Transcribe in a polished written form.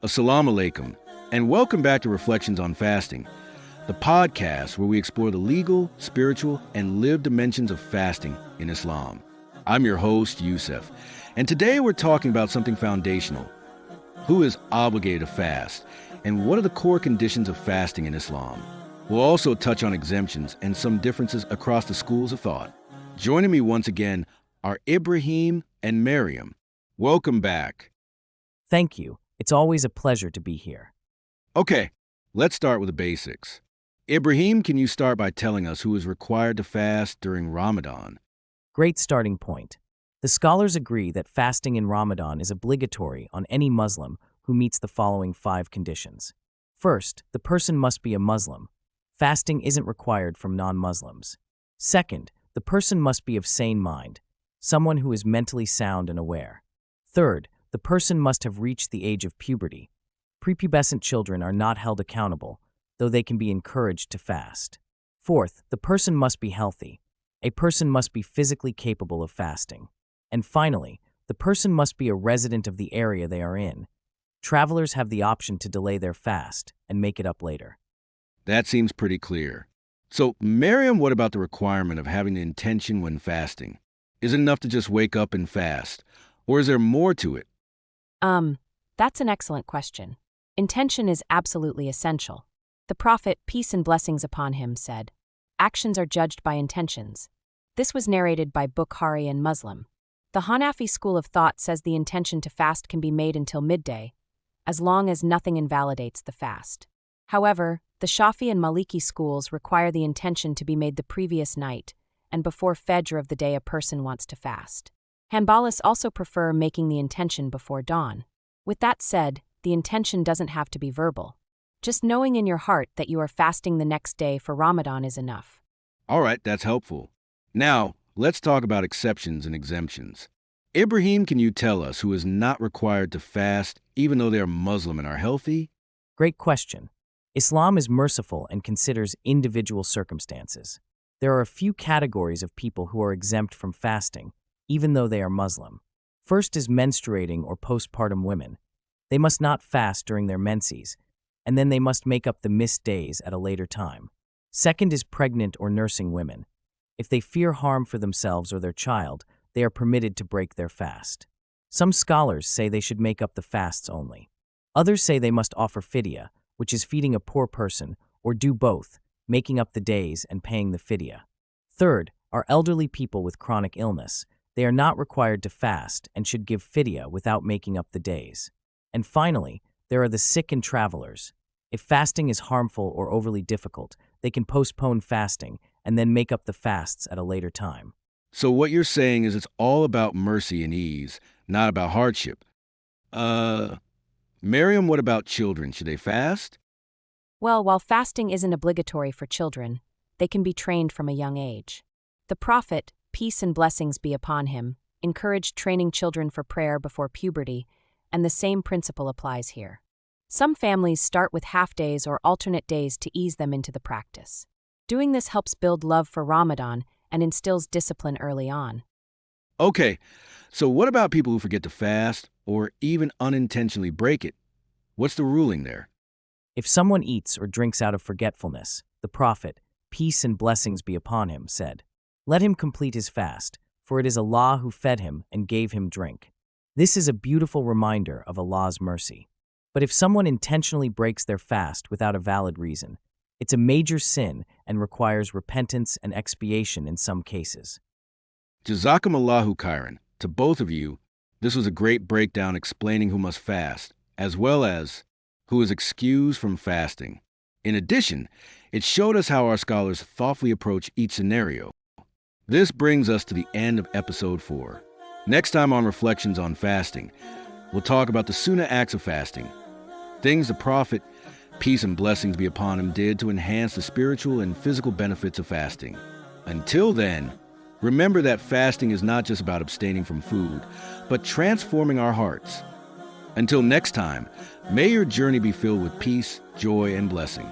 Assalamu alaikum, and welcome back to Reflections on Fasting, the podcast where we explore the legal, spiritual, and lived dimensions of fasting in Islam. I'm your host, Yusuf, and today we're talking about something foundational. Who is obligated to fast, and what are the core conditions of fasting in Islam? We'll also touch on exemptions and some differences across the schools of thought. Joining me once again are Ibrahim and Maryam. Welcome back. Thank you. It's always a pleasure to be here. Okay, let's start with the basics. Ibrahim, can you start by telling us who is required to fast during Ramadan? Great starting point. The scholars agree that fasting in Ramadan is obligatory on any Muslim who meets the following 5 conditions. First, the person must be a Muslim. Fasting isn't required from non-Muslims. Second, the person must be of sane mind, someone who is mentally sound and aware. Third, the person must have reached the age of puberty. Prepubescent children are not held accountable, though they can be encouraged to fast. Fourth, the person must be healthy. A person must be physically capable of fasting. And finally, the person must be a resident of the area they are in. Travelers have the option to delay their fast and make it up later. That seems pretty clear. So, Maryam, what about the requirement of having the intention when fasting? Is it enough to just wake up and fast, or is there more to it? That's an excellent question. Intention is absolutely essential. The Prophet, peace and blessings upon him, said, "Actions are judged by intentions." This was narrated by Bukhari and Muslim. The Hanafi school of thought says the intention to fast can be made until midday, as long as nothing invalidates the fast. However, the Shafi and Maliki schools require the intention to be made the previous night and before Fajr of the day a person wants to fast. Hanbalis also prefer making the intention before dawn. With that said, the intention doesn't have to be verbal. Just knowing in your heart that you are fasting the next day for Ramadan is enough. All right, that's helpful. Now, let's talk about exceptions and exemptions. Ibrahim, can you tell us who is not required to fast even though they are Muslim and are healthy? Great question. Islam is merciful and considers individual circumstances. There are a few categories of people who are exempt from fasting, even though they are Muslim. First is menstruating or postpartum women. They must not fast during their menses, and then they must make up the missed days at a later time. Second is pregnant or nursing women. If they fear harm for themselves or their child, they are permitted to break their fast. Some scholars say they should make up the fasts only. Others say they must offer fidya, which is feeding a poor person, or do both, making up the days and paying the fidya. Third are elderly people with chronic illness. They are not required to fast and should give fidya without making up the days. And finally, there are the sick and travelers. If fasting is harmful or overly difficult, they can postpone fasting and then make up the fasts at a later time. So what you're saying is it's all about mercy and ease, not about hardship. Maryam, what about children? Should they fast? Well, while fasting isn't obligatory for children, they can be trained from a young age. The Prophet, peace and blessings be upon him, encouraged training children for prayer before puberty, and the same principle applies here. Some families start with half-days or alternate days to ease them into the practice. Doing this helps build love for Ramadan and instills discipline early on. Okay, so what about people who forget to fast or even unintentionally break it? What's the ruling there? If someone eats or drinks out of forgetfulness, the Prophet, peace and blessings be upon him, said, "Let him complete his fast, for it is Allah who fed him and gave him drink." This is a beautiful reminder of Allah's mercy. But if someone intentionally breaks their fast without a valid reason, it's a major sin and requires repentance and expiation in some cases. Jazakumullahu khairan. To both of you, this was a great breakdown explaining who must fast, as well as who is excused from fasting. In addition, it showed us how our scholars thoughtfully approach each scenario. This brings us to the end of episode 4. Next time on Reflections on Fasting, we'll talk about the Sunnah acts of fasting, things the Prophet, peace and blessings be upon him, did to enhance the spiritual and physical benefits of fasting. Until then, remember that fasting is not just about abstaining from food, but transforming our hearts. Until next time, may your journey be filled with peace, joy, and blessing.